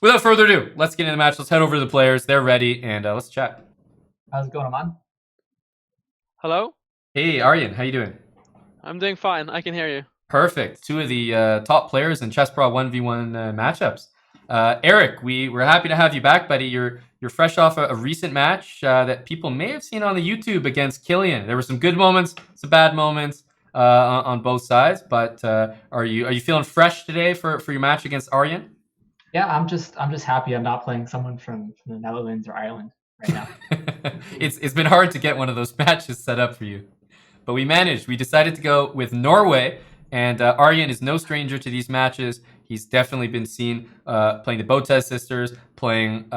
Without further ado, let's get into the match. Let's head over to the players. They're ready, and let's chat. How's it going, Aman? Hello? Hey, Aryan, how you doing? I'm doing fine. I can hear you. Perfect. Two of the top players in chessbrah 1v1 matchups. Eric, we're happy to have you back, buddy. You're fresh off a recent match that people may have seen on the YouTube against Killian. There were some good moments, some bad moments on both sides. But are you feeling fresh today for your match against Aryan? Yeah, I'm just happy I'm not playing someone from the Netherlands or Ireland right now. It's been hard to get one of those matches set up for you, but we managed. We decided to go with Norway, and Aryan is no stranger to these matches. He's definitely been seen playing the Botez sisters, playing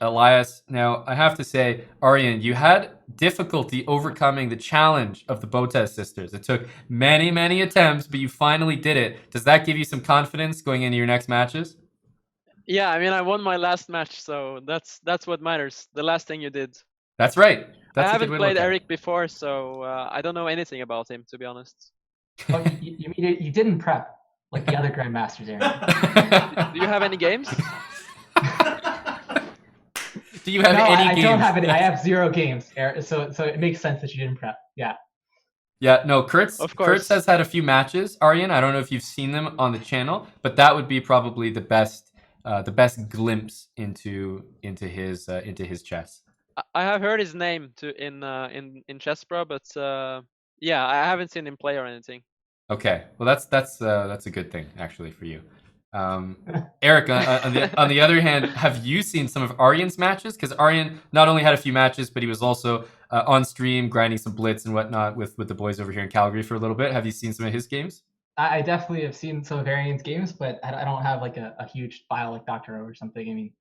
Elias. Now, I have to say, Aryan, you had difficulty overcoming the challenge of the Botez sisters. It took many, many attempts, but you finally did it. Does that give you some confidence going into your next matches? Yeah, I mean, I won my last match, so that's what matters. The last thing you did. That's right. That's I haven't a good way to played look at Eric before, so I don't know anything about him, to be honest. Oh, you didn't prep like the other Grandmasters, Aaron. Do you have any games? Do you have No, any I games? don't have any. I have 0 games, Aaron, so it makes sense that you didn't prep. Yeah. Yeah, no, Kurtz has had a few matches, Aryan. I don't know if you've seen them on the channel, but that would be probably the best glimpse into his chess. I have heard his name in chessbrah, but yeah, I haven't seen him play or anything. Okay, well that's a good thing actually for you. Eric, on the other hand, have you seen some of Aryan's matches? Because Aryan not only had a few matches, but he was also on stream grinding some blitz and whatnot with the boys over here in Calgary for a little bit. Have you seen some of his games? I definitely have seen some of Arian's games, but I don't have like a huge file like Dr. O or something. I mean,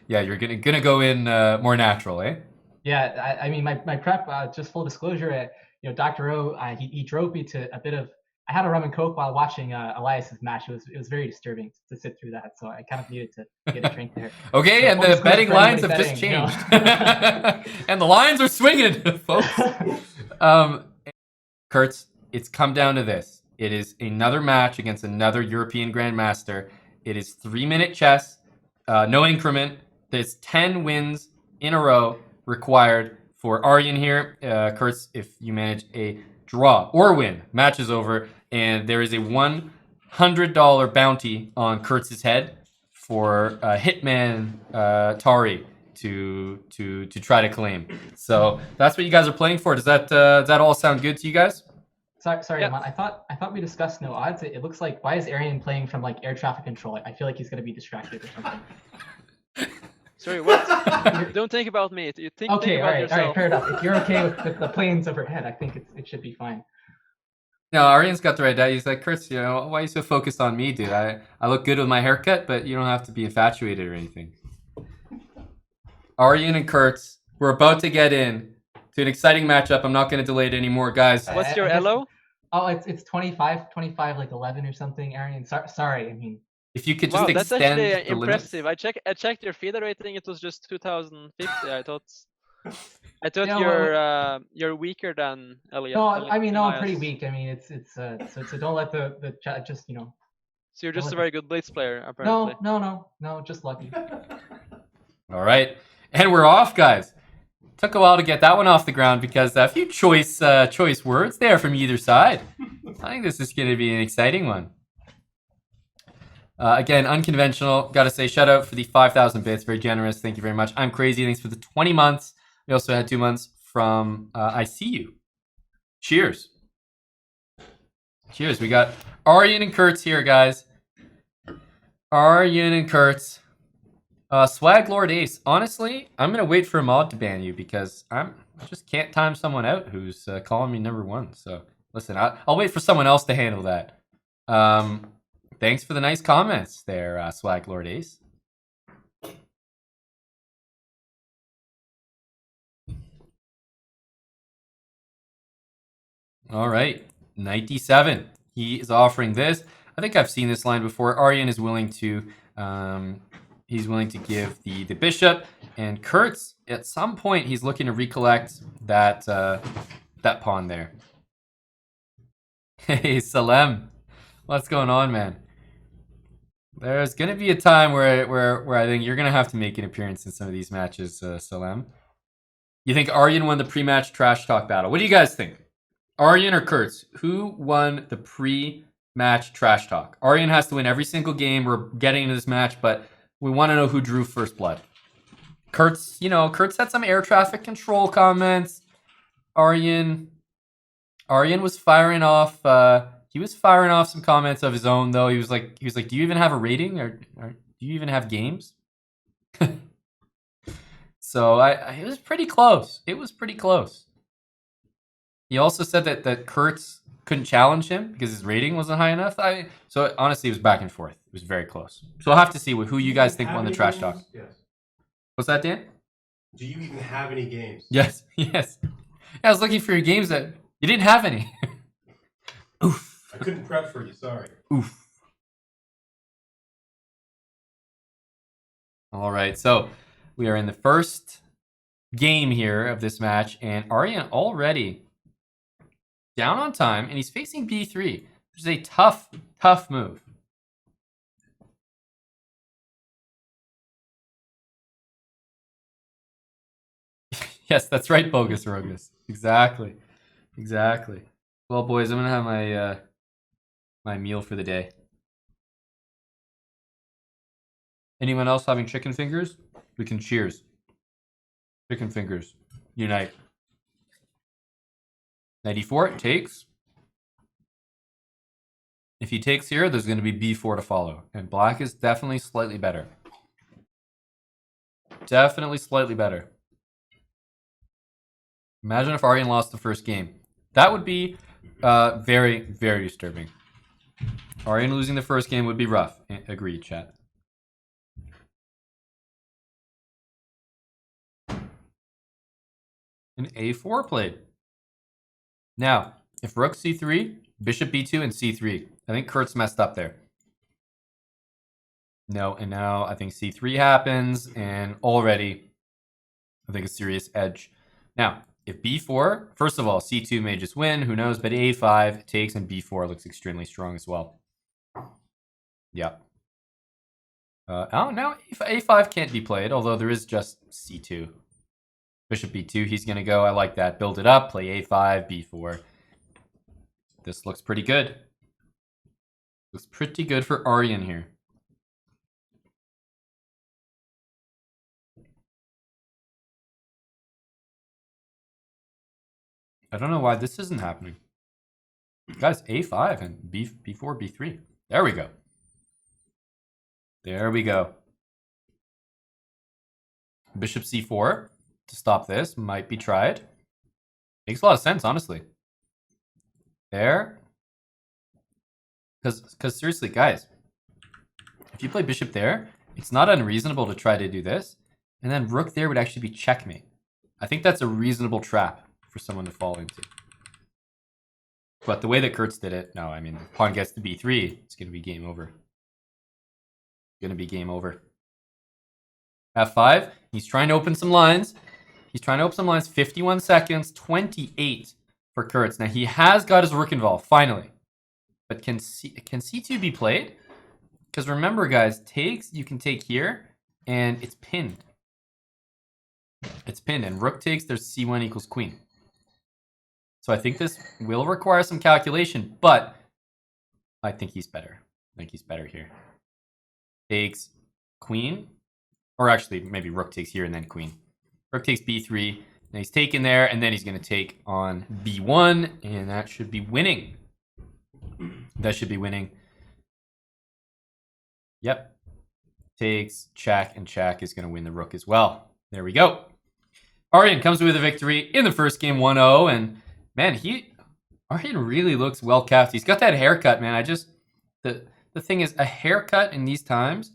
yeah, you're gonna go in more natural, eh? Yeah, I mean, my prep, just full disclosure, Dr. O, he drove me to a bit of. I had a rum and coke while watching Elias's match. It was very disturbing to sit through that, so I kind of needed to get a drink there. Okay, So and the betting lines have just changed, and the lines are swinging, folks. Kurtz, it's come down to this. It is another match against another European Grandmaster. It is 3-minute chess, no increment. There's 10 wins in a row required for Aryan here. Kurtz, if you manage a draw or win, match is over, and there is a $100 bounty on Kurtz's head for Hitman Tari to try to claim. So that's what you guys are playing for. Does that all sound good to you guys? Sorry, Yep. Aman, I thought we discussed no odds. It looks like, why is Aryan playing from like air traffic control? I feel like he's gonna be distracted or something. Sorry, what? Don't think about me. You think Okay, about all right, yourself. fair enough. If you're okay with the planes overhead, I think it should be fine. No, Aryan's got the right idea. He's like, Kurtz, why are you so focused on me, dude? I look good with my haircut, but you don't have to be infatuated or anything. Aryan and Kurtz, we're about to get in to an exciting matchup. I'm not going to delay it anymore, guys. What's your elo? Oh, it's 25, like 11 or something, Aryan. Sorry, I mean. If you could just Wow, that's extend actually the impressive. limits. I checked your feeder rating. It was just 2050. I thought Yeah, you're weaker than Elliot. No, I mean, no, I'm Elias. pretty weak. I mean, it's so don't let the chat just So you're just a very good blitz player, No, apparently. just lucky. All right, and we're off, guys. Took a while to get that one off the ground because a few choice words there from either side. I think this is going to be an exciting one. Again, unconventional. Got to say, shout out for the 5,000 bits. Very generous. Thank you very much. I'm crazy. Thanks for the 20 months. We also had 2 months from I See You. Cheers. Cheers. We got Aryan and Kurtz here, guys. Aryan and Kurtz. Swag Lord Ace. Honestly, I'm going to wait for a mod to ban you because I just can't time someone out who's calling me number 1. So, listen, I'll wait for someone else to handle that. Thanks for the nice comments there, Swag Lord Ace. All right, 97. He is offering this. I think I've seen this line before. Aryan is willing to give the bishop, and Kurtz at some point he's looking to recollect that pawn there. Hey Salem, what's going on, man? There's gonna be a time where I think you're gonna have to make an appearance in some of these matches, Salem. You think Aryan won the pre-match trash talk battle? What do you guys think? Aryan or Kurtz? Who won the pre-match trash talk? Aryan has to win every single game. We're getting into this match, but we want to know who drew first blood. Kurtz, Kurtz had some air traffic control comments. Aryan was firing off. He was firing off some comments of his own, though. He was like, "Do you even have a rating, or do you even have games?" So it was pretty close. It was pretty close. He also said that Kurtz couldn't challenge him because his rating wasn't high enough. So honestly, it was back and forth. It was very close. So I'll have to see who you guys think won the trash talk. Yes. What's that, Dan? Do you even have any games? Yes. Yes. Yeah, I was looking for your games that you didn't have any. Oof. I couldn't prep for you. Sorry. Oof. All right. So we are in the first game here of this match, and Aryan already down on time, and he's facing b3, which is a tough move. Yes, that's right, Bogus Rogus. Exactly. Well, boys, I'm gonna have my my meal for the day. Anyone else having chicken fingers? We can cheers. Chicken fingers. Unite. 94, it takes. If he takes here, there's going to be b4 to follow. And black is definitely slightly better. Definitely slightly better. Imagine if Aryan lost the first game. That would be very, very disturbing. Aryan losing the first game would be rough. Agreed, chat. An a4 played. Now, if rook c3, bishop b2, and c3. I think Kurtz messed up there. No, and now I think c3 happens, and already I think a serious edge. Now, if b4, first of all, c2 may just win, who knows, but a5 takes, and b4 looks extremely strong as well. Yep. Oh, now a5 can't be played, although there is just c2. Bishop b2, he's going to go. I like that. Build it up, play a5, b4. This looks pretty good. Looks pretty good for Aryan here. I don't know why this isn't happening. Guys, a5 and b4, b3. There we go. There we go. Bishop c4 to stop this might be tried. Makes a lot of sense, honestly. There. Because seriously, guys, if you play bishop there, it's not unreasonable to try to do this. And then rook there would actually be checkmate. I think that's a reasonable trap for someone to fall into. But the way that Kurtz did it, no, I mean, the pawn gets to b3, it's going to be game over. Going to be game over. f5, he's trying to open some lines. 51 seconds, 28 for Kurtz. Now, he has got his rook involved, finally. But can c2 be played? Because remember, guys, takes, you can take here, and it's pinned. It's pinned, and rook takes, there's c1 equals queen. So I think this will require some calculation, but I think he's better. I think he's better here. Takes queen, or actually maybe rook takes here and then queen. Rook takes b3, and he's taken there, and then he's going to take on b1, and that should be winning. That should be winning. Yep. Takes, check, and check is going to win the rook as well. There we go. Aryan comes with a victory in the first game 1-0, and man, Aryan really looks well capped. He's got that haircut, man. The thing is, a haircut in these times,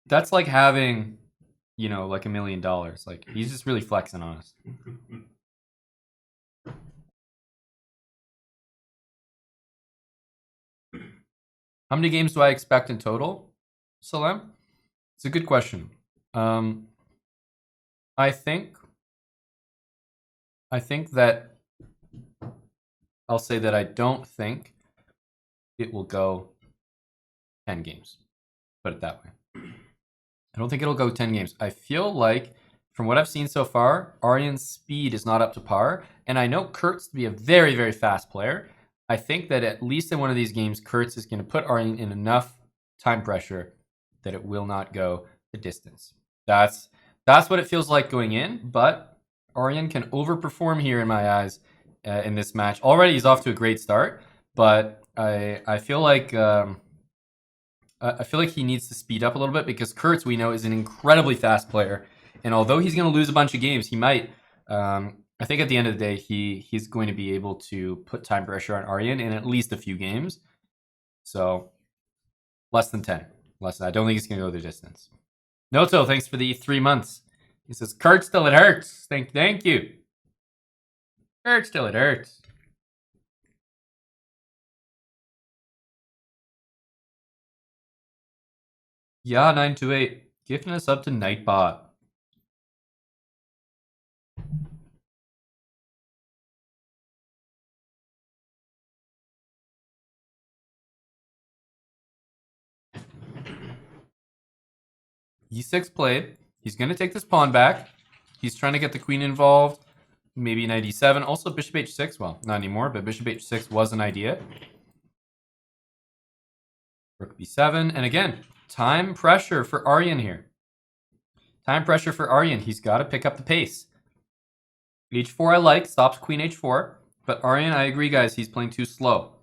that's like having, like $1 million. Like, he's just really flexing on us. How many games do I expect in total, Salem? It's a good question. I think that I'll say that I don't think it will go 10 games. Put it that way. I don't think it'll go 10 games. I feel like, from what I've seen so far, Aryan's speed is not up to par. And I know Kurtz to be a very, very fast player. I think that at least in one of these games, Kurtz is going to put Aryan in enough time pressure that it will not go the distance. That's what it feels like going in. But Aryan can overperform here in my eyes in this match. Already he's off to a great start. But I feel like... I feel like he needs to speed up a little bit because Kurtz, we know, is an incredibly fast player. And although he's going to lose a bunch of games, he might. I think at the end of the day, he's going to be able to put time pressure on Aryan in at least a few games. So less than 10. I don't think he's going to go the distance. Noto, thanks for the 3 months. He says, Kurtz till it hurts. Thank you. Kurtz till it hurts. Yeah, 928. Gifting us up to Nightbot. E6 played. He's going to take this pawn back. He's trying to get the queen involved. Maybe knight e7. Also bishop h6. Well, not anymore, but bishop h6 was an idea. Rook b7. And again, time pressure for Aryan here. Time pressure for Aryan. He's got to pick up the pace. h4 I like. Stops queen h4. But Aryan, I agree, guys. He's playing too slow.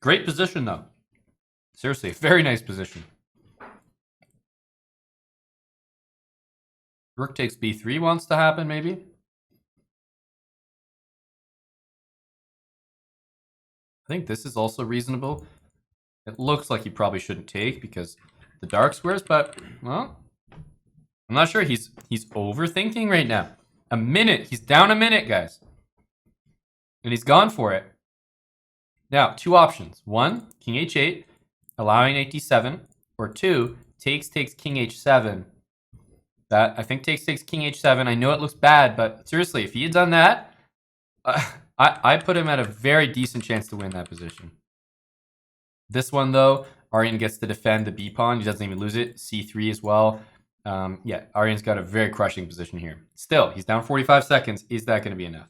Great position, though. Seriously, very nice position. Rook takes b3 wants to happen, maybe. I think this is also reasonable. It looks like he probably shouldn't take because the dark squares, but, well, I'm not sure. He's overthinking right now. A minute. He's down a minute, guys. And he's gone for it. Now, two options. One, king h8, allowing knight d7. Or two, takes king h7. That, I think, takes king h7. I know it looks bad, but seriously, if he had done that, I put him at a very decent chance to win that position. This one, though, Aryan gets to defend the b pawn. He doesn't even lose it. c3 as well. Yeah, Aryan's got a very crushing position here. Still, he's down 45 seconds. Is that going to be enough?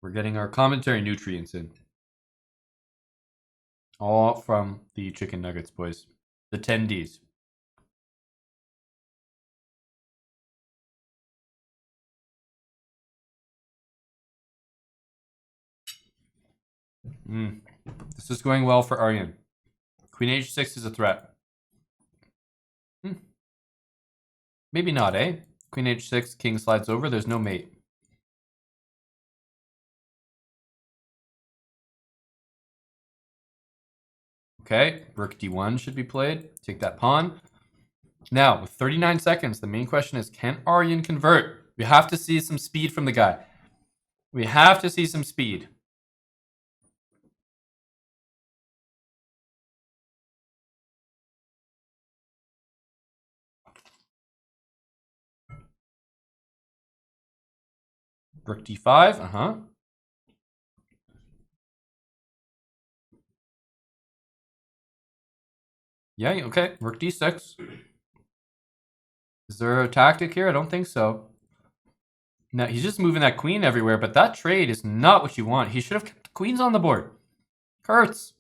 We're getting our commentary nutrients in. All from the chicken nuggets, boys. The 10Ds. This is going well for Aryan. Queen h6 is a threat. Maybe not, eh? Queen h6, king slides over. There's no mate. Okay, rook d1 should be played. Take that pawn. Now, with 39 seconds, the main question is, can Aryan convert? We have to see some speed from the guy. We have to see some speed. Rook d5, Yeah, okay, rook d6. Is there a tactic here? I don't think so. No, he's just moving that queen everywhere, but that trade is not what you want. He should have kept the queens on the board. Hurts.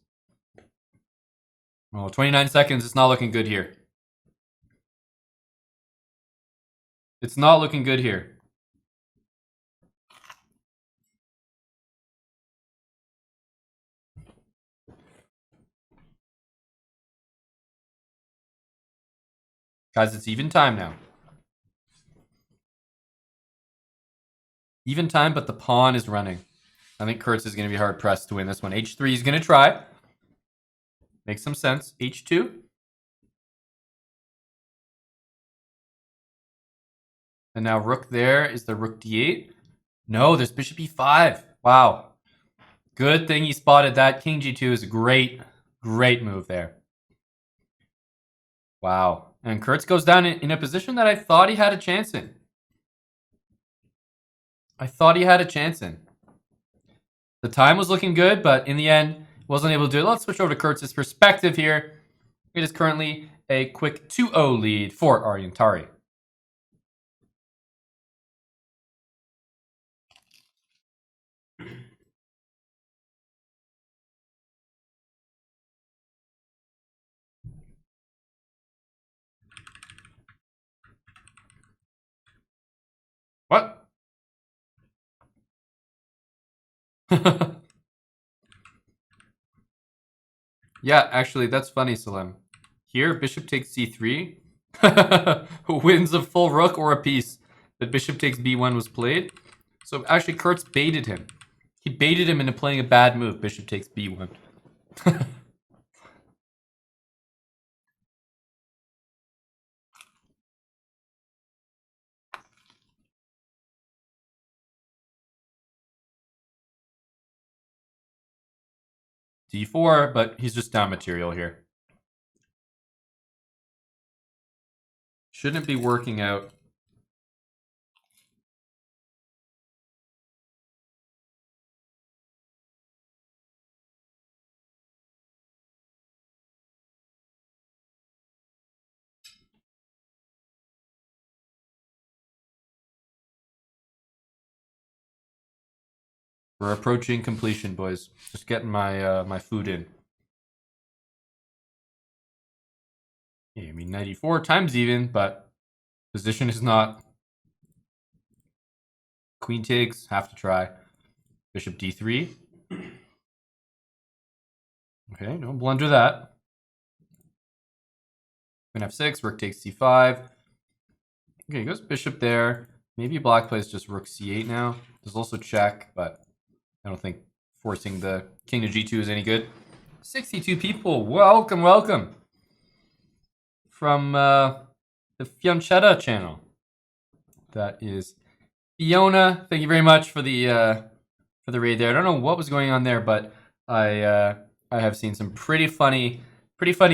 Oh, 29 seconds. It's not looking good here. It's not looking good here. Guys, it's even time now. Even time, but the pawn is running. I think Kurtz is going to be hard-pressed to win this one. h3 he's going to try. Makes some sense. h2. And now rook there is the rook d8. No, there's bishop e5. Wow. Good thing he spotted that. King g2 is a great move there. Wow. And Kurtz goes down in a position that I thought he had a chance in. The time was looking good, but in the end, wasn't able to do it. Let's switch over to Kurtz's perspective here. It is currently a quick 2-0 lead for Aryantari. What? Yeah, actually, that's funny, Salem. Here, bishop takes c3. Wins a full rook or a piece. But bishop takes b1 was played. So actually, Kurtz baited him. He baited him into playing a bad move. Bishop takes b1. d4, but he's just down material here. Shouldn't be working out. We're approaching completion, boys. Just getting my my food in. Yeah, I mean, 94 times even, but position is not. Queen takes, have to try. Bishop d3. Okay, don't blunder that. Queen f6, rook takes c5. Okay, goes bishop there. Maybe black plays just rook c8 now. There's also check, but I don't think forcing the king to g2 is any good. 62 people, welcome, welcome. From the Fiancetta channel. That is Fiona. Thank you very much for the raid there. I don't know what was going on there, but I have seen some pretty funny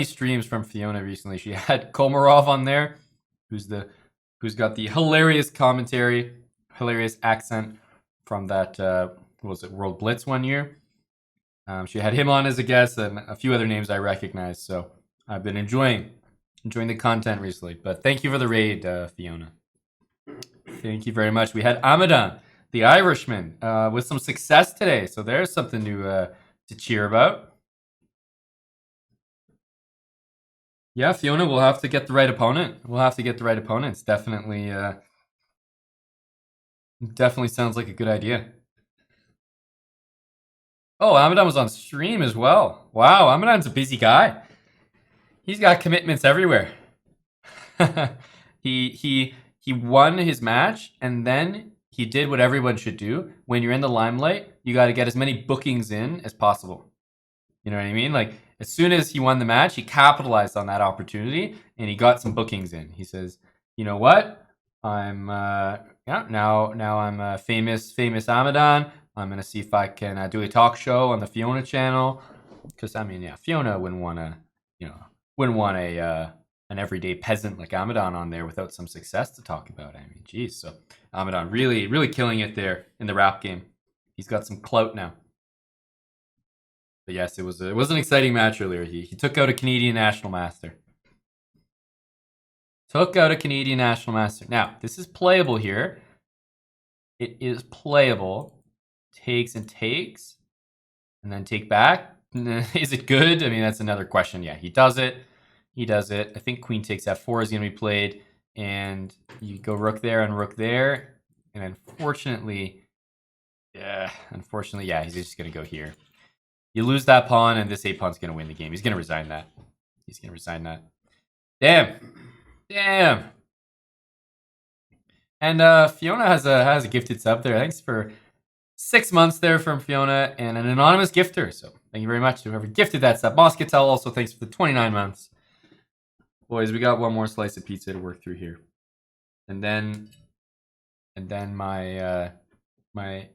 streams from Fiona recently. She had Komarov on there, who's got the hilarious commentary, hilarious accent from that what was it, World Blitz one year. She had him on as a guest and a few other names I recognize. So I've been enjoying the content recently. But thank you for the raid, Fiona. Thank you very much. We had Amadan, the Irishman, with some success today. So there's something to cheer about. Yeah, Fiona, we'll have to get the right opponent. It's definitely sounds like a good idea. Oh, Amadan was on stream as well. Wow, Amadan's a busy guy. He's got commitments everywhere. He won his match, and then he did what everyone should do. When you're in the limelight, you got to get as many bookings in as possible. You know what I mean? Like, as soon as he won the match, he capitalized on that opportunity, and he got some bookings in. He says, "You know what? I'm now I'm a famous Amadan. I'm gonna see if I can do a talk show on the Fiona channel, because I mean, yeah, Fiona wouldn't want to, an everyday peasant like Amadan on there without some success to talk about. I mean, geez, so Amadan really killing it there in the rap game. He's got some clout now. But yes, it was an exciting match earlier. He took out a Canadian national master. Now, this is playable here. It is playable. Takes and takes, and then take back. Is it good? I mean, that's another question. Yeah, he does it. I think queen takes f4 is going to be played, and you go rook there and rook there, and unfortunately, yeah, he's just going to go here. You lose that pawn, and this a-pawn's going to win the game. He's going to resign that. Damn. And Fiona has a gifted sub there. Thanks for 6 months there from Fiona and an anonymous gifter. So thank you very much to whoever gifted that sub. Moscatel also thanks for the 29 months. Boys, we got one more slice of pizza to work through here. And then my My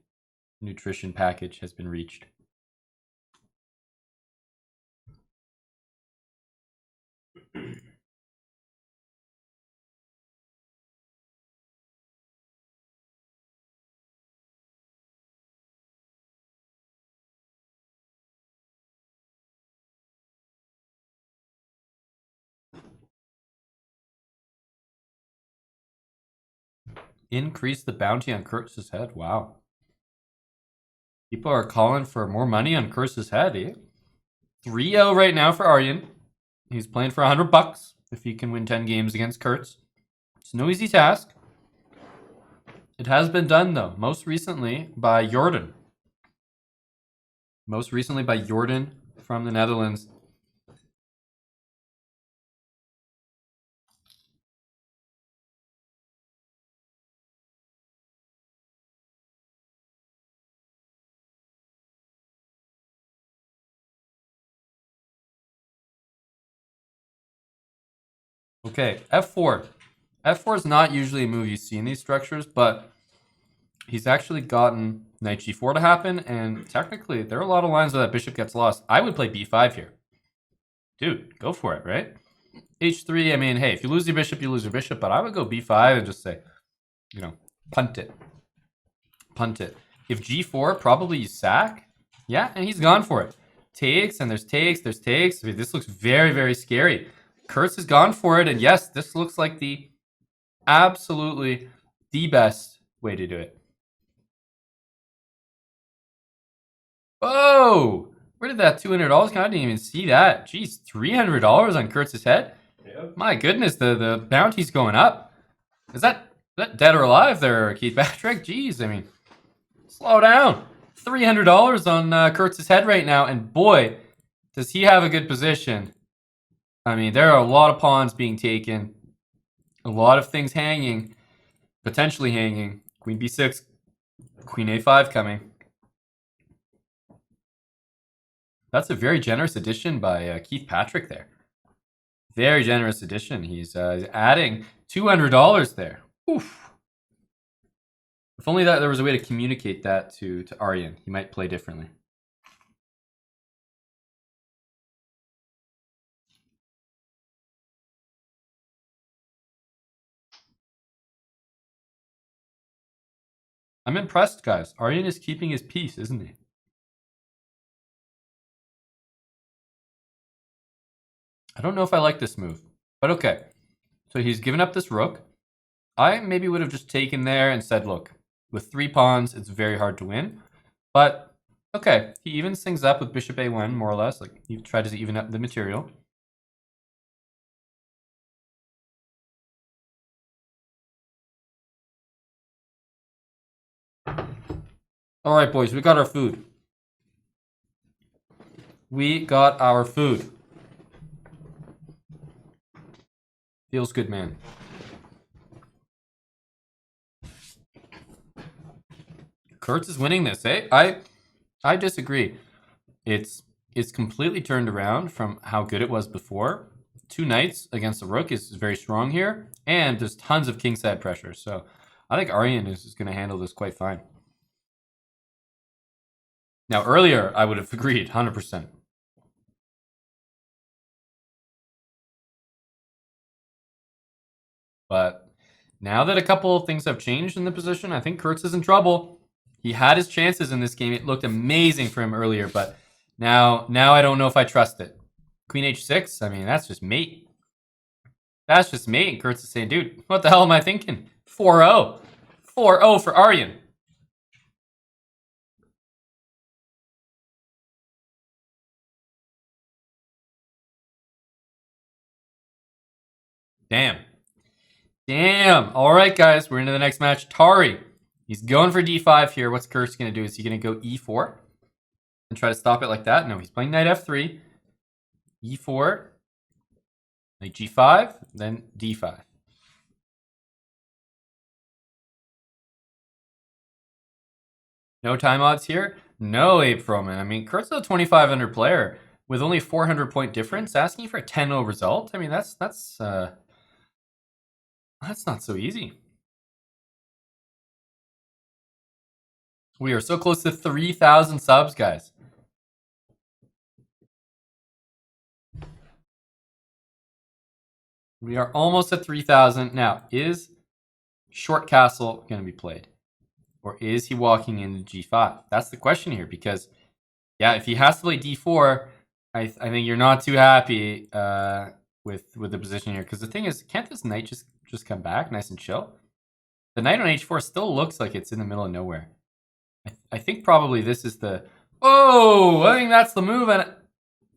nutrition package has been reached. Increase the bounty on Kurtz's head. Wow. People are calling for more money on Kurtz's head, eh? 3-0 right now for Aryan. He's playing for $100 if he can win 10 games against Kurtz. It's no easy task. It has been done, though, most recently by Jordan. Most recently by Jordan from the Netherlands. Okay, f4. F4 is not usually a move you see in these structures, but he's actually gotten knight g4 to happen, and technically there are a lot of lines where that bishop gets lost. I would play b5 here. Dude, go for it, right? h3, I mean, hey, if you lose your bishop, you lose your bishop, but I would go b5 and just say, you know, punt it. Punt it. If g4, probably you sack. Yeah, and he's gone for it. Takes, and there's takes, there's takes. I mean, this looks very, very scary. Kurtz has gone for it, and yes, this looks like the absolutely the best way to do it. Oh, where did that $200 come? I didn't even see that. Jeez, $300 on Kurtz's head? Yep. My goodness, the bounty's going up. Is that dead or alive there, Keith Patrick? Jeez, I mean, slow down. $300 on Kurtz's head right now, and boy, does he have a good position. I mean, there are a lot of pawns being taken, a lot of things hanging, potentially hanging. Queen b6, queen a5 coming. That's a very generous addition by Keith Patrick there. Very generous addition. He's adding $200 there. Oof. If only that there was a way to communicate that to Aryan, he might play differently. I'm impressed, guys. Aryan is keeping his peace, isn't he? I don't know if I like this move, but okay. So he's given up this rook. I maybe would have just taken there and said, look, with 3 pawns, it's very hard to win. But, okay, he evens things up with bishop a1, more or less. Like, he tried to even up the material. All right, boys, we got our food. We got our food. Feels good, man. Kurtz is winning this, eh? I disagree. It's completely turned around from how good it was before. 2 knights against a rook is very strong here, and there's tons of kingside pressure. So I think Aryan is going to handle this quite fine. Now, earlier, I would have agreed, 100%. But now that a couple of things have changed in the position, I think Kurtz is in trouble. He had his chances in this game. It looked amazing for him earlier, but now I don't know if I trust it. Queen h6, I mean, that's just mate. That's just mate. Kurtz is saying, dude, what the hell am I thinking? 4-0. 4-0 for Aryan. Damn. Damn. All right, guys, we're into the next match. Tari. He's going for d5 here. What's Kurtz going to do? Is he going to go e4 and try to stop it like that? No, he's playing knight f3, e4, knight g5, then d5. No time odds here? No, Abe Froman. I mean, Kurtz is a 2,500 player with only 400-point difference, asking for a 10-0 result. I mean, that's not so easy. We are so close to 3,000 subs, guys. We are almost at 3,000. Now, is Short Castle going to be played? Or is he walking into G5? That's the question here, because, yeah, if he has to play D4, I think you're not too happy with the position here. Because the thing is, can't this knight just come back nice and chill? The knight on H4 still looks like it's in the middle of nowhere. I think probably this is the... Oh, I think that's the move. And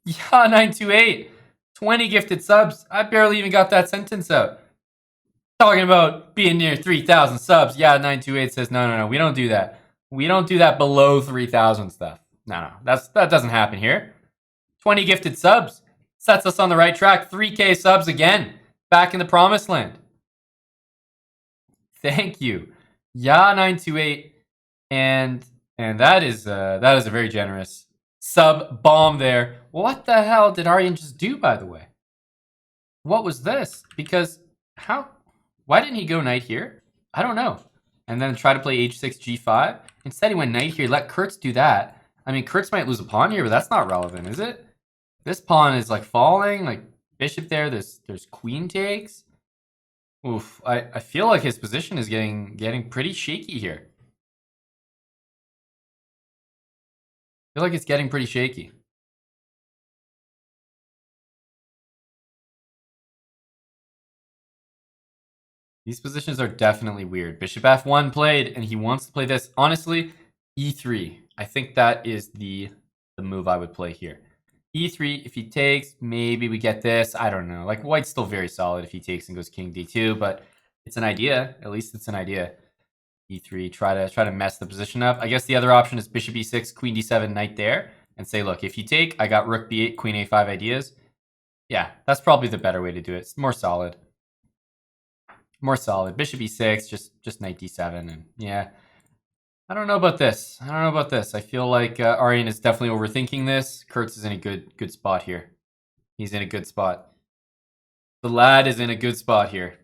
yeah, 928. 20 gifted subs. I barely even got that sentence out. Talking about being near 3,000 subs. Yeah, 928 says, no, we don't do that. We don't do that below 3,000 stuff. No, that doesn't happen here. 20 gifted subs. Sets us on the right track. 3K subs again. Back in the promised land. Thank you. Yeah, 928. And that is a very generous sub bomb there. What the hell did Aryan just do, by the way? What was this? Because why didn't he go knight here? I don't know. And then try to play h6, g5. Instead he went knight here. Let Kurtz do that. I mean, Kurtz might lose a pawn here, but that's not relevant, is it? This pawn is like falling, like bishop there. There's queen takes. Oof, I feel like his position is getting pretty shaky here. I feel like it's getting pretty shaky. These positions are definitely weird. Bishop f1 played, and he wants to play this. Honestly, e3. I think that is the move I would play here. e3, if he takes, maybe we get this. I don't know. Like, white's still very solid if he takes and goes king d2, but it's an idea. At least it's an idea. e3, try to mess the position up. I guess the other option is bishop e6, queen d7, knight there, and say, look, if you take, I got rook b8, queen a5 ideas. Yeah, that's probably the better way to do it. It's more solid. More solid. Bishop e6, just knight d7, and yeah. I don't know about this. I feel like Aryan is definitely overthinking this. Kurtz is in a good spot here. He's in a good spot. The lad is in a good spot here.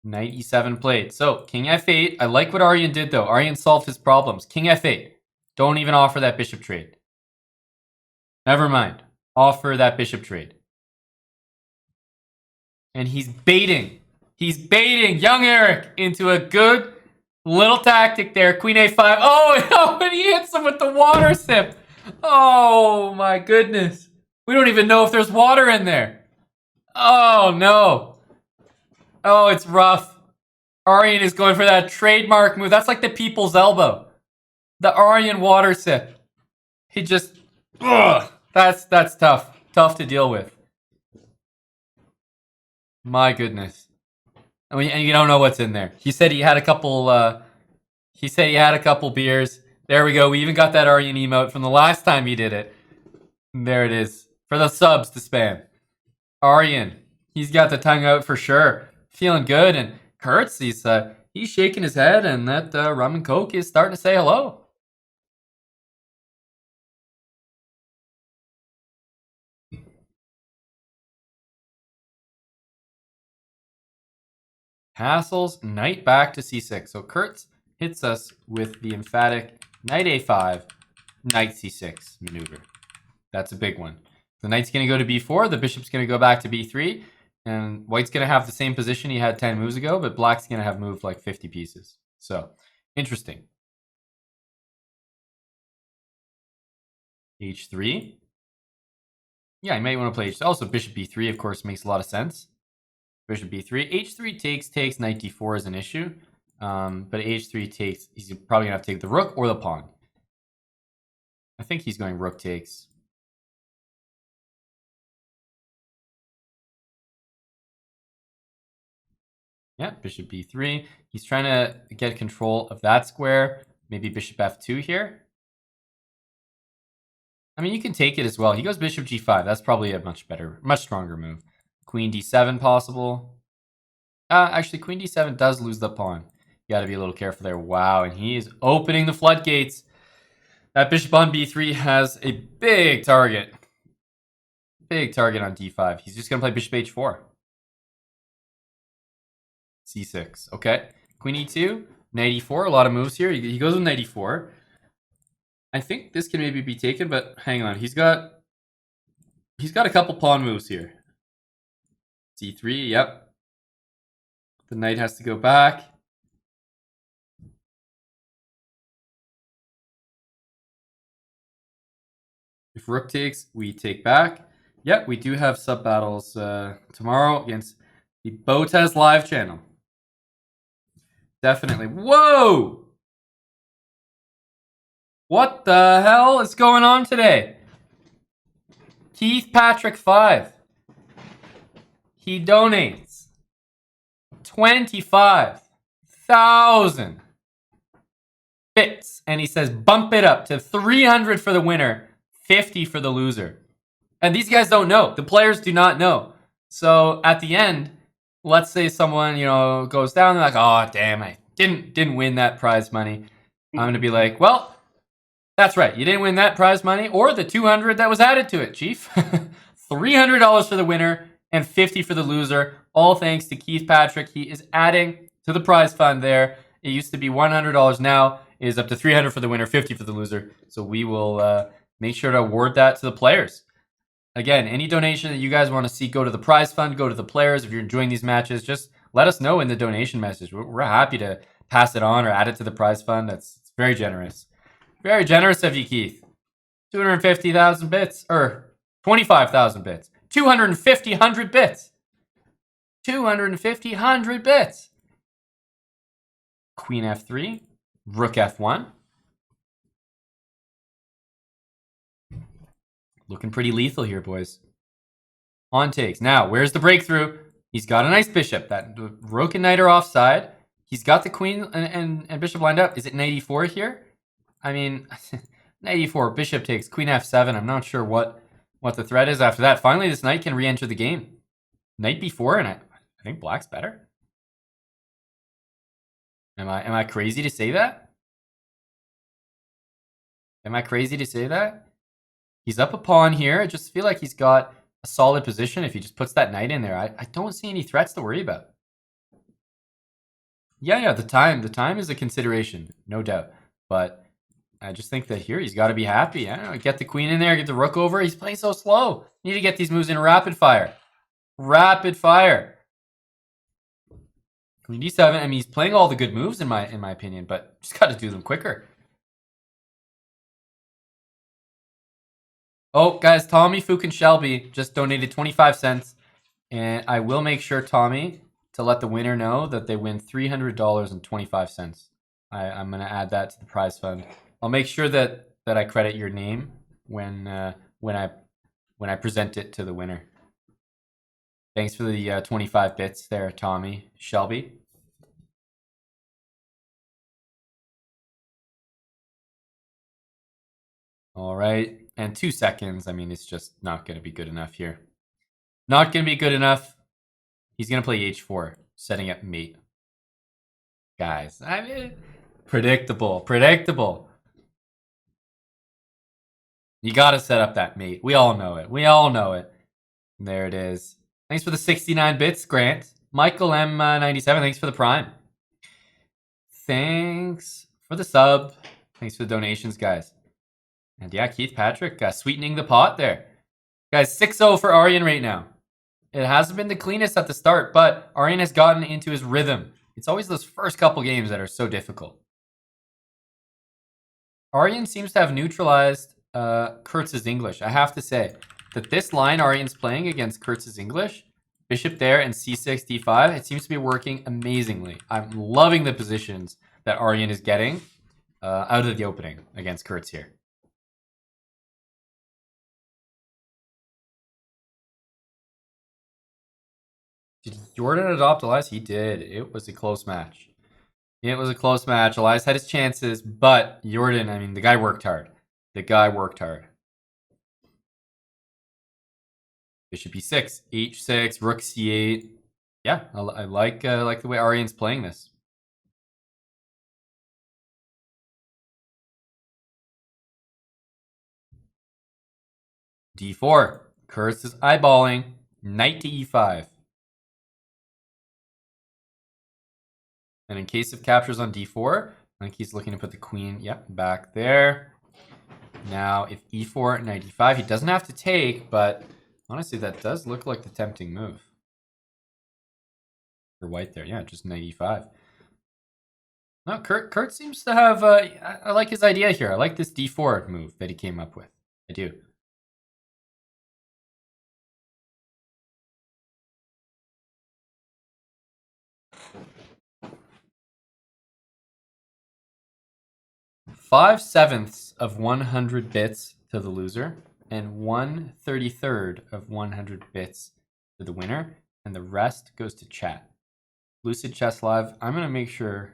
Knight e7 played. So, king f8. I like what Aryan did, though. Aryan solved his problems. King f8. Don't even offer that bishop trade. Never mind. Offer that bishop trade. And he's baiting. He's baiting young Eric into a good little tactic there. Queen a5. Oh, and he hits him with the water sip. Oh, my goodness. We don't even know if there's water in there. Oh, no. Oh, it's rough. Aryan is going for that trademark move. That's like the people's elbow. The Aryan water sip. He just... Ugh. That's tough. Tough to deal with. My goodness. I mean, and you don't know what's in there. He said he had a couple... he said he had a couple beers. There we go. We even got that Aryan emote from the last time he did it. There it is. For the subs to spam. Aryan. He's got the tongue out for sure. Feeling good. And Kurtz, he's shaking his head. And that rum and coke is starting to say hello. Castles, knight back to c6. So Kurtz hits us with the emphatic knight a5, knight c6 maneuver. That's a big one. The knight's going to go to b4, the bishop's going to go back to b3, and white's going to have the same position he had 10 moves ago, but black's going to have moved like 50 pieces. So, interesting. h3. Yeah, you might want to play h3. Also, bishop b3, of course, makes a lot of sense. Bishop b3. h3 takes, knight d4 is an issue. But h3 takes, he's probably going to have to take the rook or the pawn. I think he's going rook takes. Yeah, bishop b3. He's trying to get control of that square. Maybe bishop f2 here. I mean, you can take it as well. He goes bishop g5. That's probably a much stronger move. Queen d7 possible. Actually, queen d7 does lose the pawn. You got to be a little careful there. Wow, and he is opening the floodgates. That bishop on b3 has a big target. Big target on d5. He's just going to play bishop h4. c6. Okay. Queen e2. Knight e4, a lot of moves here. He goes with knight e4. I think this can maybe be taken, but hang on. He's got a couple pawn moves here. c3, yep. The knight has to go back. If rook takes, we take back. Yep, we do have sub battles tomorrow against the Botez live channel. Definitely. Whoa! What the hell is going on today? Keith Patrick 5. He donates 25,000 bits. And he says bump it up to 300 for the winner, 50 for the loser. And these guys don't know. The players do not know. So at the end, let's say someone, goes down, they're like, oh, damn, I didn't win that prize money. I'm going to be like, well, that's right. You didn't win that prize money or the 200 that was added to it, Chief. $300 for the winner and 50 for the loser. All thanks to Keith Patrick. He is adding to the prize fund there. It used to be $100. Now it is up to 300 for the winner, 50 for the loser. So we will make sure to award that to the players. Again, any donation that you guys want to see go to the prize fund, go to the players. If you're enjoying these matches, just let us know in the donation message. We're happy to pass it on or add it to the prize fund. It's very generous. Very generous of you, Keith. 250,000 bits, or 25,000 bits. 100 bits. 100 bits. Queen f3, rook f1. Looking pretty lethal here, boys. Pawn takes. Now, where's the breakthrough? He's got a nice bishop. That rook and knight are offside. He's got the queen and bishop lined up. Is it knight e4 here? I mean, knight e4, bishop takes, queen f7. I'm not sure what the threat is after that. Finally, this knight can re-enter the game. Knight b4, and I think black's better. Am I crazy to say that? Am I crazy to say that? He's up a pawn here. I just feel like he's got a solid position if he just puts that knight in there. I don't see any threats to worry about. Yeah, the time is a consideration, no doubt. But I just think that here he's got to be happy. I don't know, get the queen in there, get the rook over. He's playing so slow. You need to get these moves in rapid fire. Rapid fire. Queen d7. I mean, he's playing all the good moves in my opinion, but just got to do them quicker. Oh, guys, Tommy Fukin Shelby just donated 25 cents. And I will make sure, Tommy, to let the winner know that they win $300.25. I'm going to add that to the prize fund. I'll make sure that I credit your name when I present it to the winner. Thanks for the 25 bits there, Tommy Shelby. All right. And 2 seconds. I mean, it's just not going to be good enough here. Not going to be good enough. He's going to play h4, setting up mate. Guys, I mean, predictable. You got to set up that mate. We all know it. And there it is. Thanks for the 69 bits, Grant. Michael M97, thanks for the prime. Thanks for the sub. Thanks for the donations, guys. And yeah, Keith Patrick sweetening the pot there. Guys, 6-0 for Aryan right now. It hasn't been the cleanest at the start, but Aryan has gotten into his rhythm. It's always those first couple games that are so difficult. Aryan seems to have neutralized Kurtz's English. I have to say that this line Aryan's playing against Kurtz's English, bishop there and c6, d5, it seems to be working amazingly. I'm loving the positions that Aryan is getting out of the opening against Kurtz here. Did Jordan adopt Elias? He did. It was a close match. Elias had his chances, but Jordan, I mean, the guy worked hard. Bishop e6, h6, rook c8. Yeah, I like the way Aryan's playing this. d4. Kurtz is eyeballing. Knight to e5. And in case of captures on d4, I think he's looking to put the queen, yep, back there. Now, if e4, knight e5, he doesn't have to take, but honestly, that does look like the tempting move. For white there, yeah, just knight e5. No, Kurt seems to have, I like his idea here. I like this d4 move that he came up with. I do. Five-sevenths of 100 bits to the loser, and 1/33 of 100 bits to the winner, and the rest goes to chat. Lucid Chess Live, I'm going to make sure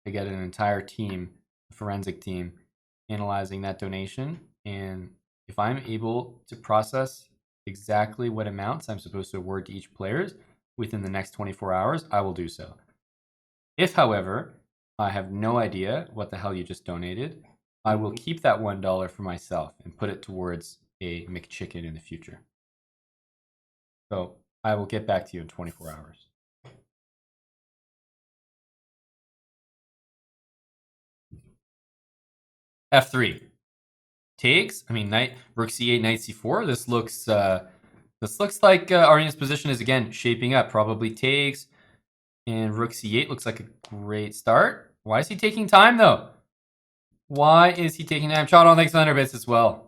to get an entire team, a forensic team, analyzing that donation, and if I'm able to process exactly what amounts I'm supposed to award to each player within the next 24 hours, I will do so. If, however, I have no idea what the hell you just donated, I will keep that $1 for myself and put it towards a McChicken in the future. So I will get back to you in 24 hours. F3 takes. I mean, rook c8, knight c4. This looks like Aryan's position is again shaping up. Probably takes, and rook c8 looks like a great start. Why is he taking time though? Why is he taking time? Shot on thanks 100 bits as well.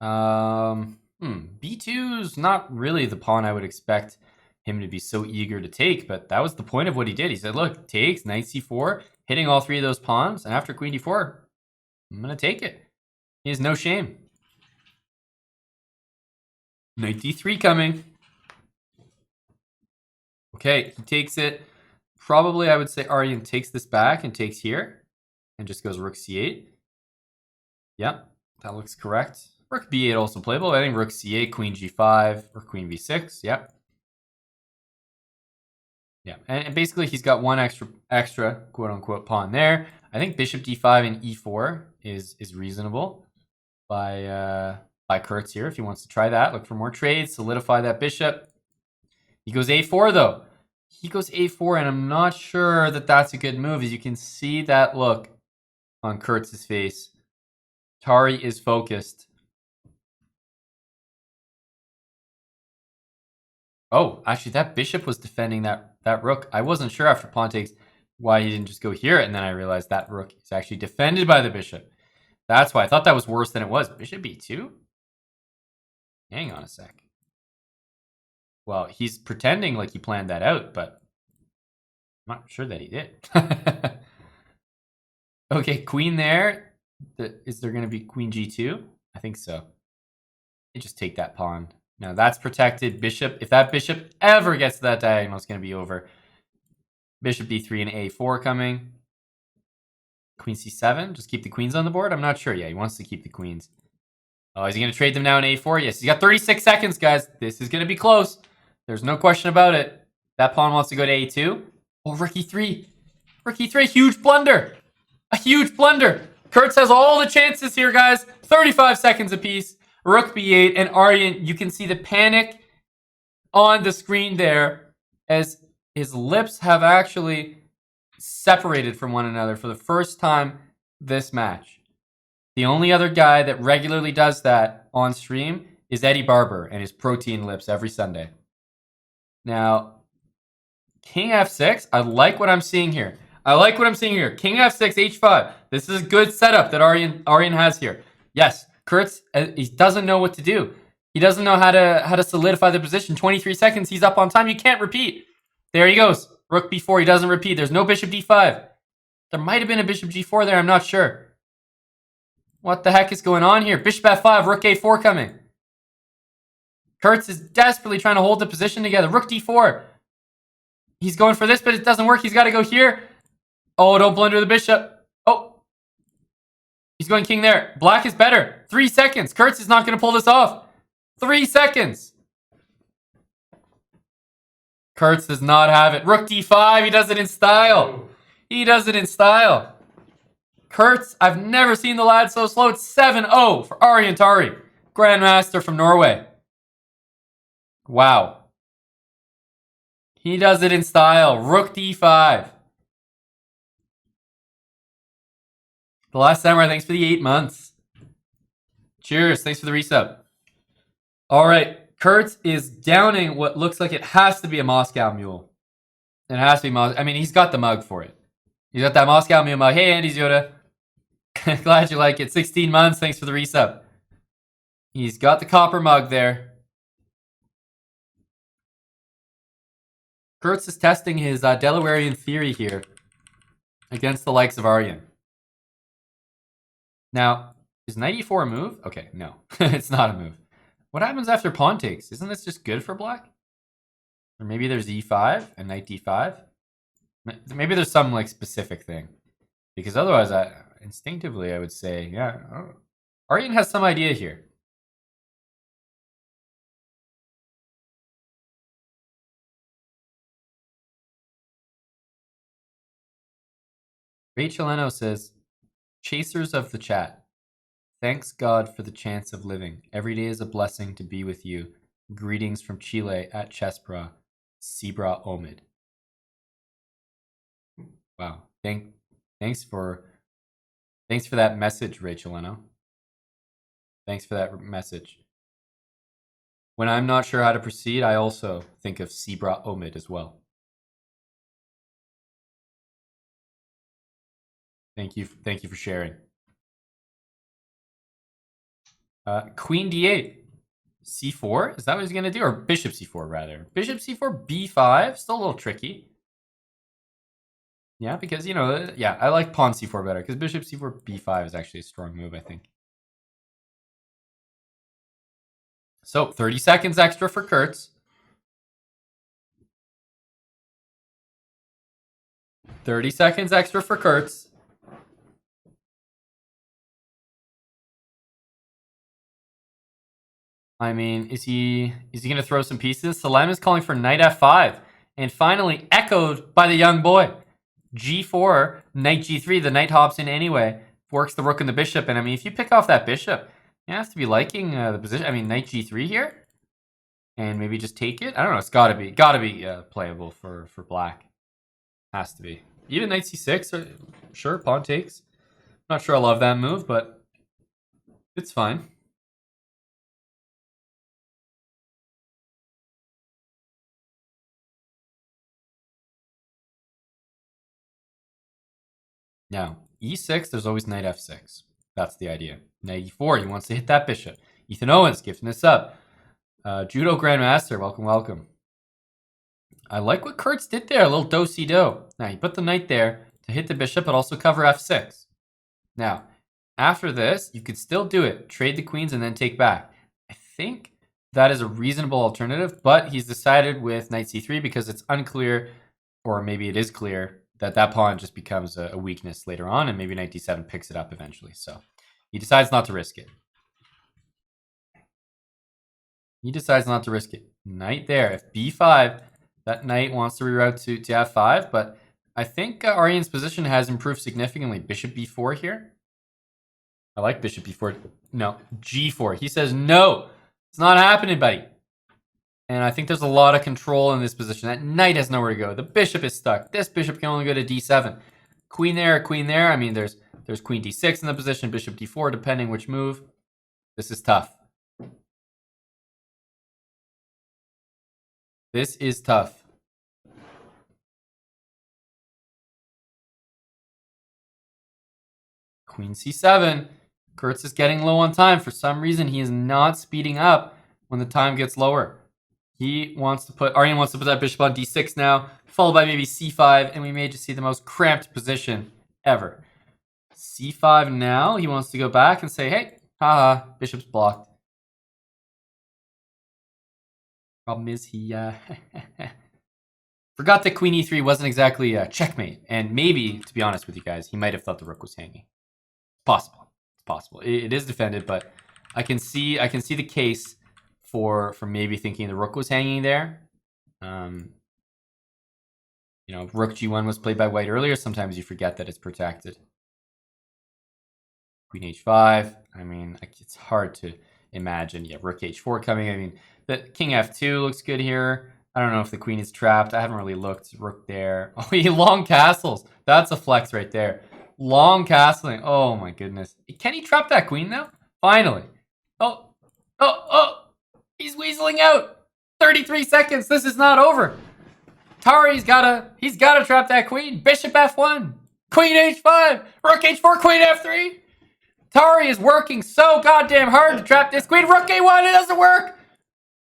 B2's not really the pawn I would expect him to be so eager to take, but that was the point of what he did. He said, look, takes, knight c4, hitting all three of those pawns, and after queen d4, I'm going to take it. He has no shame. Knight d3 coming. Okay, he takes it. Probably I would say Aryan takes this back and takes here, and just goes rook c8. Yep, that looks correct. Rook b8 also playable. I think rook c8, queen g5, or queen b6. Yep. Yeah, and basically he's got one extra quote-unquote pawn there. I think bishop d5 and e4 is reasonable by Kurtz here. If he wants to try that, look for more trades, solidify that bishop. He goes a4 though. He goes a4, and I'm not sure that that's a good move. As you can see that look on Kurtz's face. Tari is focused. Oh, actually, that bishop was defending that rook. I wasn't sure after pawn takes why he didn't just go here, and then I realized that rook is actually defended by the bishop. That's why I thought that was worse than it was. Bishop b2? Hang on a sec. Well, he's pretending like he planned that out, but I'm not sure that he did. Okay, queen there. Is there going to be queen g2? I think so. You just take that pawn. Now that's protected. Bishop, if that bishop ever gets to that diagonal, it's going to be over. Bishop d3 and a4 coming. Queen c7. Just keep the queens on the board? I'm not sure. Yeah, he wants to keep the queens. Oh, is he going to trade them now in a4? Yes, he's got 36 seconds, guys. This is going to be close. There's no question about it. That pawn wants to go to a2. Oh, rook e3. Rook e3, huge blunder. A huge blunder. Kurtz has all the chances here, guys. 35 seconds apiece. Rook b8, and Aryan, you can see the panic on the screen there as his lips have actually separated from one another for the first time this match. The only other guy that regularly does that on stream is Eddie Barber and his protein lips every Sunday. Now, king f6, I like what I'm seeing here. King f6, h5. This is a good setup that Aryan has here. Yes, Kurtz, he doesn't know what to do. He doesn't know how to solidify the position. 23 seconds, he's up on time. You can't repeat. There he goes. Rook b4, he doesn't repeat. There's no bishop d5. There might have been a bishop g4 there, I'm not sure. What the heck is going on here? Bishop f5, rook a4 coming. Kurtz is desperately trying to hold the position together. Rook d4. He's going for this, but it doesn't work. He's got to go here. Oh, don't blunder the bishop. Oh. He's going king there. Black is better. 3 seconds. Kurtz is not going to pull this off. 3 seconds. Kurtz does not have it. Rook d5. He does it in style. He does it in style. Kurtz, I've never seen the lad so slow. It's 7-0 for Aryan Tari, Grandmaster from Norway. Wow. He does it in style. Rook d5. The last samurai, thanks for the 8 months. Cheers. Thanks for the resub. All right. Kurtz is downing what looks like it has to be a Moscow Mule. It has to be I mean, he's got the mug for it. He's got that Moscow Mule mug. Hey, Andy's Yoda. Glad you like it. 16 months. Thanks for the resub. He's got the copper mug there. Kurtz is testing his Delawarean theory here against the likes of Aryan. Now, is knight e4 a move? Okay, no. It's not a move. What happens after pawn takes? Isn't this just good for black? Or maybe there's e5 and knight d5? Maybe there's some like specific thing. Because otherwise, instinctively, I would say, yeah, Aryan has some idea here. Rachel Eno says, Chasers of the chat. Thanks God for the chance of living. Every day is a blessing to be with you. Greetings from Chile at chessbrah. Chessbrah Omid. Wow. Thanks for that message, Rachel Eno. Thanks for that message. When I'm not sure how to proceed, I also think of Chessbrah Omid as well. Thank you for sharing. Queen d8. c4? Is that what he's going to do? Or bishop c4, rather. Bishop c4, b5. Still a little tricky. Yeah, because, yeah, I like pawn c4 better. Because bishop c4, b5 is actually a strong move, I think. So, 30 seconds extra for Kurtz. 30 seconds extra for Kurtz. I mean, is he going to throw some pieces? Salem is calling for knight f5. And finally, echoed by the young boy. g4, knight g3. The knight hops in anyway. Works the rook and the bishop. And I mean, if you pick off that bishop, you have to be liking the position. I mean, knight g3 here. And maybe just take it. I don't know. It's got to be playable for black. Has to be. Even knight c6. Sure, pawn takes. Not sure I love that move, but it's fine. Now, e6, there's always knight f6. That's the idea. Knight e4, he wants to hit that bishop. Ethan Owens gifting this up. Judo Grandmaster, welcome. I like what Kurtz did there, a little do-si-do. Now, he put the knight there to hit the bishop, but also cover f6. Now, after this, you could still do it. Trade the queens and then take back. I think that is a reasonable alternative, but he's decided with knight c3 because it's unclear, or maybe it is clear, that pawn just becomes a weakness later on, and maybe knight d7 picks it up eventually. So he decides not to risk it. Knight there. If b5, that knight wants to reroute to f5, but I think Aryan's position has improved significantly. Bishop b4 here. I like bishop b4. No, g4. He says, no, it's not happening, buddy. And I think there's a lot of control in this position. That knight has nowhere to go. The bishop is stuck. This bishop can only go to d7. Queen there. I mean, there's queen d6 in the position, bishop d4, depending which move. This is tough. Queen c7. Kurtz is getting low on time. For some reason, he is not speeding up when the time gets lower. Aryan wants to put that bishop on d6 now, followed by maybe c5, and we may just see the most cramped position ever. c5 now, he wants to go back and say, hey, haha, bishop's blocked. Problem is he forgot that queen e3 wasn't exactly a checkmate, and maybe, to be honest with you guys, he might have thought the rook was hanging. It's possible. It is defended, but I can see the case for maybe thinking the rook was hanging there. Rook g1 was played by white earlier. Sometimes you forget that it's protected. Queen h5. I mean, it's hard to imagine. Yeah, rook h4 coming. I mean, the king f2 looks good here. I don't know if the queen is trapped. I haven't really looked. Rook there. Oh, he long castles. That's a flex right there. Long castling. Oh my goodness. Can he trap that queen now? Finally. Oh. He's weaseling out. 33 seconds. This is not over. Tari's he's gotta trap that queen. Bishop F1. Queen H5. Rook H4. Queen F3. Tari is working so goddamn hard to trap this queen. Rook A1. It doesn't work.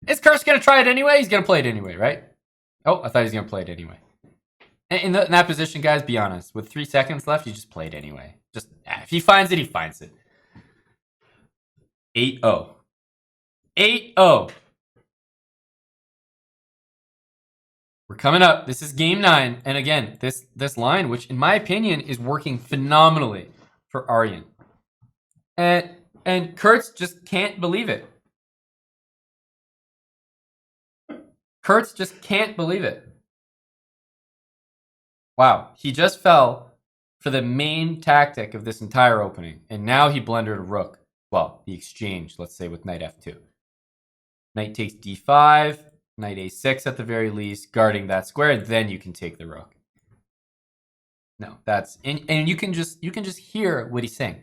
Is Kurtz gonna try it anyway? He's gonna play it anyway, right? Oh, I thought he was gonna play it anyway. In that position, guys, be honest. With 3 seconds left, you just play it anyway. Just if he finds it, he finds it. 8-0. 8-0. We're coming up. This is game 9. And again, this line, which in my opinion is working phenomenally for Aryan. And Kurtz just can't believe it. Kurtz just can't believe it. Wow, he just fell for the main tactic of this entire opening. And now he blundered a rook. Well, the exchange, let's say, with knight f2. Knight takes d5, knight a6 at the very least, guarding that square, and then you can take the rook. No, that's and you can just hear what he's saying.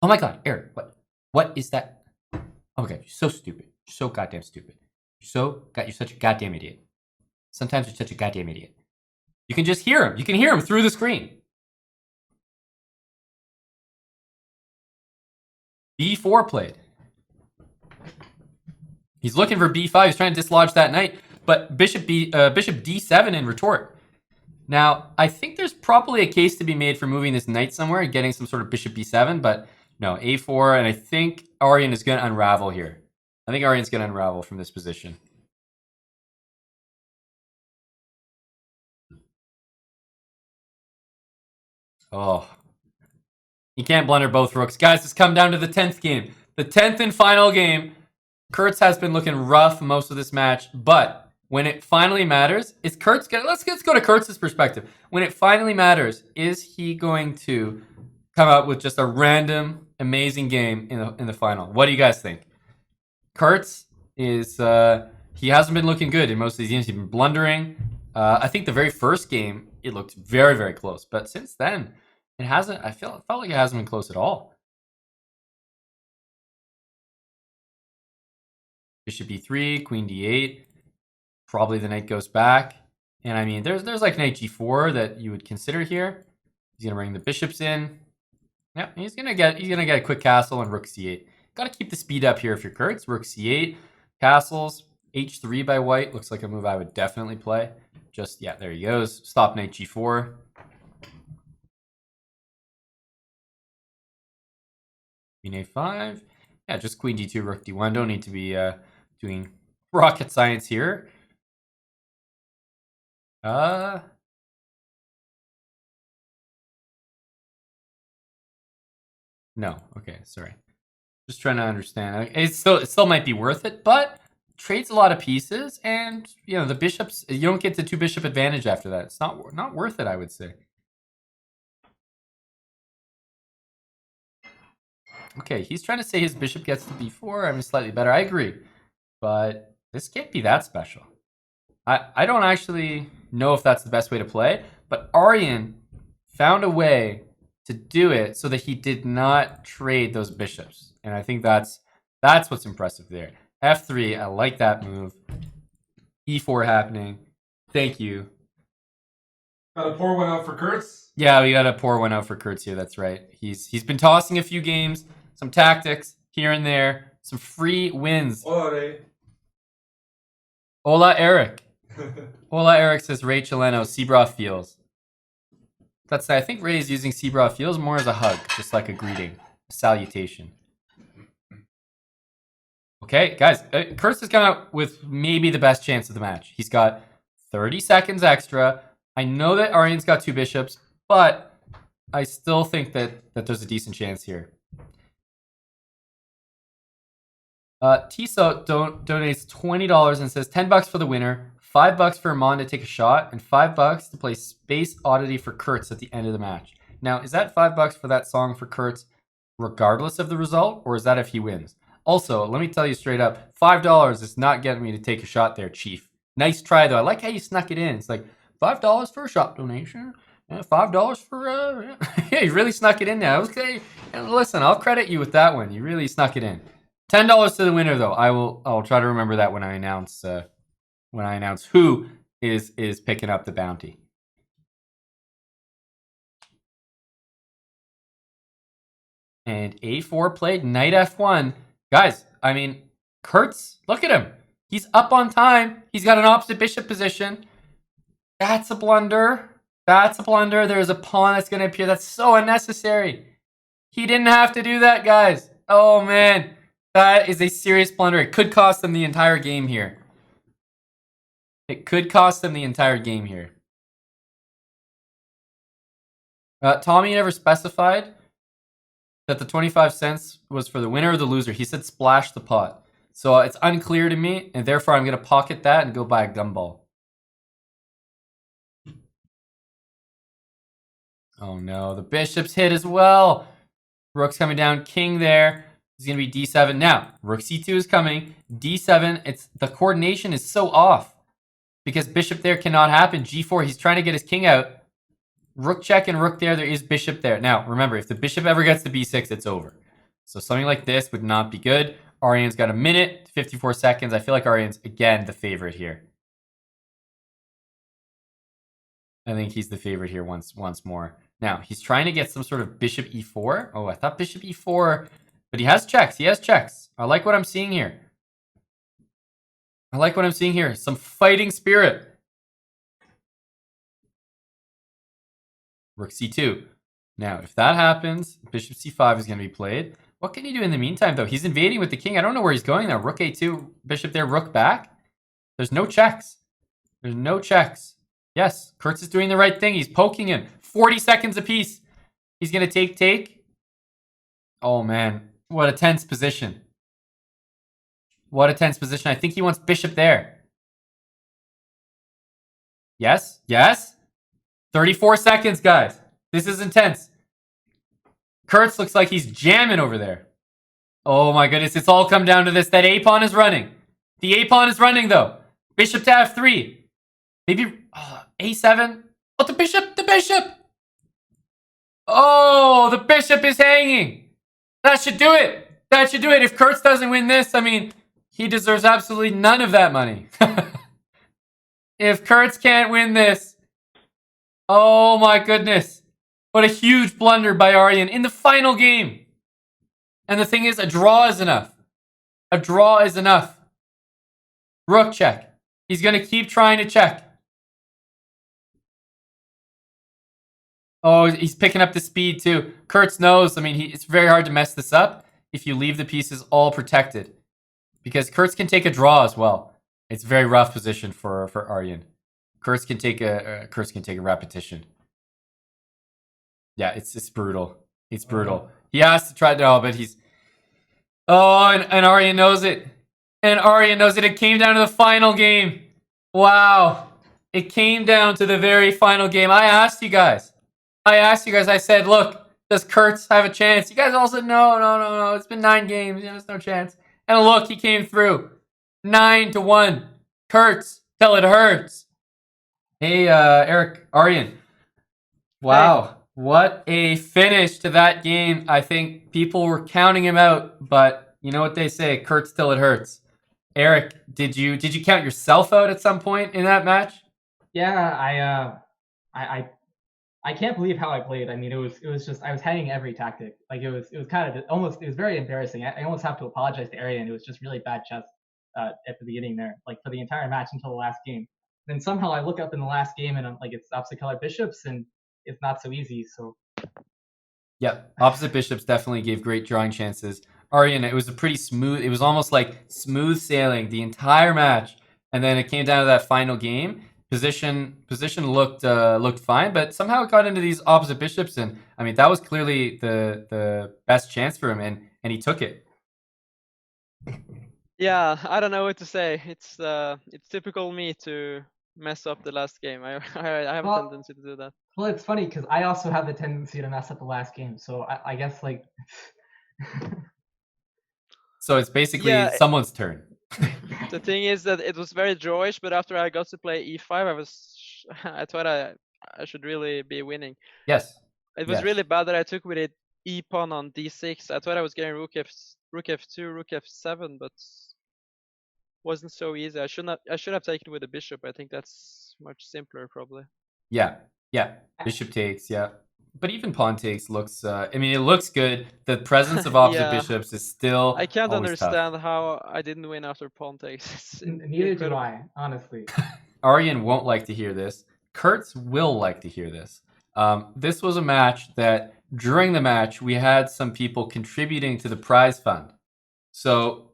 Oh my god, Eric, what is that? Oh my god, you're so stupid. You're so goddamn stupid. You're such a goddamn idiot. Sometimes you're such a goddamn idiot. You can just hear him. You can hear him through the screen. B4 played. He's looking for B5. He's trying to dislodge that knight, but bishop D7 in retort. Now, I think there's probably a case to be made for moving this knight somewhere and getting some sort of bishop B7, but no, A4, and I think Aryan is going to unravel here. I think Aryan's going to unravel from this position. Oh. He can't blunder both rooks. Guys, it's come down to the 10th game. The 10th and final game. Kurtz has been looking rough most of this match, but when it finally matters, is Kurtz gonna... Let's go to Kurtz's perspective. When it finally matters, is he going to come out with just a random, amazing game in the final? What do you guys think? Kurtz is... he hasn't been looking good in most of these games. He's been blundering. I think the very first game, it looked very, very close. But since then, it hasn't... I felt like it hasn't been close at all. Bishop e3, queen d8. Probably the knight goes back. And I mean, there's like knight g4 that you would consider here. He's gonna bring the bishops in. Yeah, he's gonna get a quick castle and rook c8. Gotta keep the speed up here if you're Kurtz. Rook c8, castles, h3 by white. Looks like a move I would definitely play. Just, yeah, there he goes. Stop knight g4. Queen a5. Yeah, just queen d2, rook d1. Don't need to be doing rocket science here. No. Okay, sorry. Just trying to understand. It still might be worth it, but trades a lot of pieces, and you know the bishops. You don't get the 2 bishop advantage after that. It's not worth it, I would say. Okay, he's trying to say his bishop gets to b4. I mean, slightly better. I agree, but this can't be that special. I don't actually know if that's the best way to play, but Aryan found a way to do it so that he did not trade those bishops, and I think that's what's impressive there. F3, I like that move. E4 happening. Thank you. Gotta pour one out for Kurtz. Yeah, we gotta pour one out for Kurtz here. That's right. He's been tossing a few games, some tactics here and there, some free wins. Hola, Eric. Hola, Eric says Ray Chileno, chessbrah feels. I think Ray is using chessbrah feels more as a hug, just like a greeting, a salutation. Okay, guys, Kurtz has come out with maybe the best chance of the match. He's got 30 seconds extra. I know that Aryan's got 2 bishops, but I still think that there's a decent chance here. Tiso donates $20 and says $10 for the winner, $5 for Amon to take a shot, and $5 to play Space Oddity for Kurtz at the end of the match. Now, is that $5 for that song for Kurtz regardless of the result, or is that if he wins? Also, let me tell you straight up, $5 is not getting me to take a shot there, Chief. Nice try, though. I like how you snuck it in. It's like $5 for a shop donation. $5 for yeah, you really snuck it in there. Okay. And listen, I'll credit you with that one. You really snuck it in. $10 to the winner, though. I'll try to remember that when I announce who is picking up the bounty. And A4 played knight F1. Guys, I mean, Kurtz, look at him. He's up on time. He's got an opposite bishop position. That's a blunder. That's a blunder. There's a pawn that's going to appear. That's so unnecessary. He didn't have to do that, guys. Oh, man. That is a serious blunder. It could cost them the entire game here. It could cost them the entire game here. Tommy never specified that the 25 cents was for the winner or the loser. He said splash the pot. So it's unclear to me, and therefore I'm going to pocket that and go buy a gumball. Oh no, the bishop's hit as well. Rook's coming down, king there. It's going to be d7. Now, rook c2 is coming. d7, the coordination is so off because bishop there cannot happen. g4, he's trying to get his king out. Rook check and rook there is bishop there. Now, remember, if the bishop ever gets to b6, it's over. So something like this would not be good. Aryan's got a minute, 54 seconds. I feel like Aryan's, again, the favorite here. I think he's the favorite here once more. Now, he's trying to get some sort of bishop e4. Oh, I thought bishop e4, but he has checks. He has checks. I like what I'm seeing here. I like what I'm seeing here. Some fighting spirit. Rook c2. Now, if that happens, bishop c5 is going to be played. What can he do in the meantime, though? He's invading with the king. I don't know where he's going now. Rook a2, bishop there, rook back. There's no checks. There's no checks. Yes, Kurtz is doing the right thing. He's poking him. 40 seconds apiece. He's going to take. Oh, man. What a tense position. What a tense position. I think he wants bishop there. Yes? Yes? 34 seconds, guys. This is intense. Kurtz looks like he's jamming over there. Oh my goodness, it's all come down to this. That a-pawn is running. The a-pawn is running, though. Bishop to f3. Maybe a7. Oh, the bishop, the bishop. Oh, the bishop is hanging. That should do it. That should do it. If Kurtz doesn't win this, I mean, he deserves absolutely none of that money. If Kurtz can't win this, oh my goodness. What a huge blunder by Aryan in the final game. And the thing is, a draw is enough. A draw is enough. Rook check. He's going to keep trying to check. Oh, he's picking up the speed too. Kurtz knows, I mean, it's very hard to mess this up if you leave the pieces all protected. Because Kurtz can take a draw as well. It's a very rough position for Aryan. Kurtz can take a repetition. Yeah, it's brutal. It's brutal. He has to try but he's... Oh, and Aryan knows it. And Aryan knows it. It came down to the final game. Wow. It came down to the very final game. I asked you guys. I said, look, does Kurtz have a chance? You guys all said, no. It's been 9 games. There's no chance. And look, he came through. 9-1. Kurtz, till it hurts. Hey, Eric, Aryan. Wow. Hey. What a finish to that game. I think people were counting him out, but you know what they say, Kurtz till it hurts. Eric, did you count yourself out at some point in that match? Yeah, I can't believe how I played. I mean, it was just I was hanging every tactic. Like it was kind of almost, it was very embarrassing. I almost have to apologize to Aryan. It was just really bad chess at the beginning there, like for the entire match until the last game. Then somehow I look up in the last game and I'm like, it's opposite color bishops and it's not so easy. So yeah, opposite bishops definitely gave great drawing chances. Aryan, it was a pretty smooth. It was almost like smooth sailing the entire match, and then it came down to that final game. Position looked fine, but somehow it got into these opposite bishops, and I mean that was clearly the best chance for him, and he took it. Yeah, I don't know what to say. It's typical me to mess up the last game. I have a tendency to do that. Well, it's funny because I also have the tendency to mess up the last game, so I guess like. So it's basically someone's turn. The thing is that it was very drawish, but after I got to play e5, I thought I should really be winning. Yes. It was Yes. really bad that I took with it e pawn on d6. I thought I was getting rook f2, rook f7, but wasn't so easy. I should have taken with the bishop. I think that's much simpler probably. Yeah. Bishop takes. Yeah. But even pawn takes looks. I mean, it looks good. The presence of opposite Yeah. bishops is still. I can't always understand tough. how I didn't win after pawn takes. It's Neither do incredible. I, honestly. Aryan won't like to hear this. Kurtz will like to hear this. This was a match that during the match we had some people contributing to the prize fund. So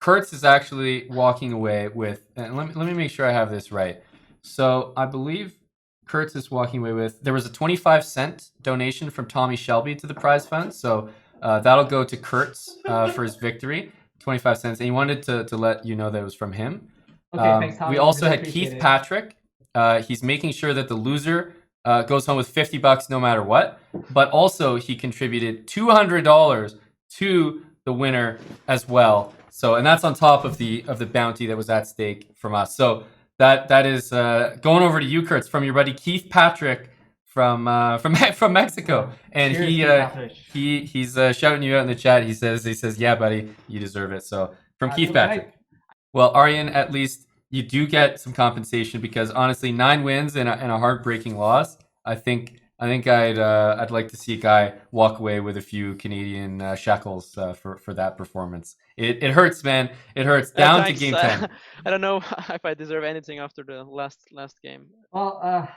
Kurtz is actually walking away with. And let me make sure I have this right. So I believe Kurtz is walking away with. There was a 25-cent donation from Tommy Shelby to the prize fund. So that'll go to Kurtz for his victory. 25 cents. And he wanted to let you know that it was from him. Okay, thanks, Tommy. We also Really had appreciate Keith it. Patrick. He's making sure that the loser goes home with $50 no matter what. But also he contributed $200 to the winner as well. So, and that's on top of the bounty that was at stake from us. So that is going over to you, Kurtz, from your buddy Keith Patrick from Mexico. And Cheers, Keith Patrick. he's shouting you out in the chat. He says, yeah, buddy, you deserve it. So from Keith So Patrick. Well, Aryan, at least you do get some compensation because honestly, 9 wins and a heartbreaking loss. I think I'd like to see a guy walk away with a few Canadian shekels for that performance. It hurts, man. It hurts. Down Thanks. to game 10. I don't know if I deserve anything after the last game. Well,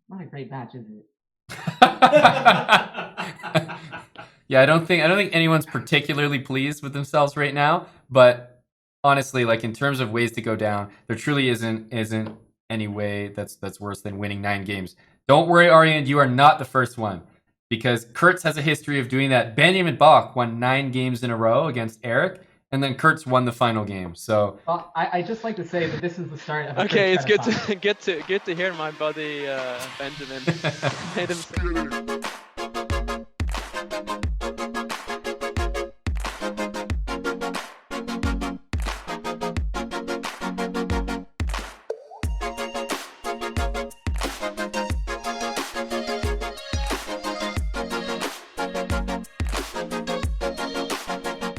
not a great match, is it? Yeah, I don't think anyone's particularly pleased with themselves right now. But honestly, like in terms of ways to go down, there truly isn't any way that's worse than winning 9 games. Don't worry, Aryan, you are not the first one. Because Kurtz has a history of doing that. Benjamin Bach won 9 games in a row against Eric, and then Kurtz won the final game. So Well, I just like to say that this is the start of a Okay, it's great good to hear my buddy Benjamin made himself.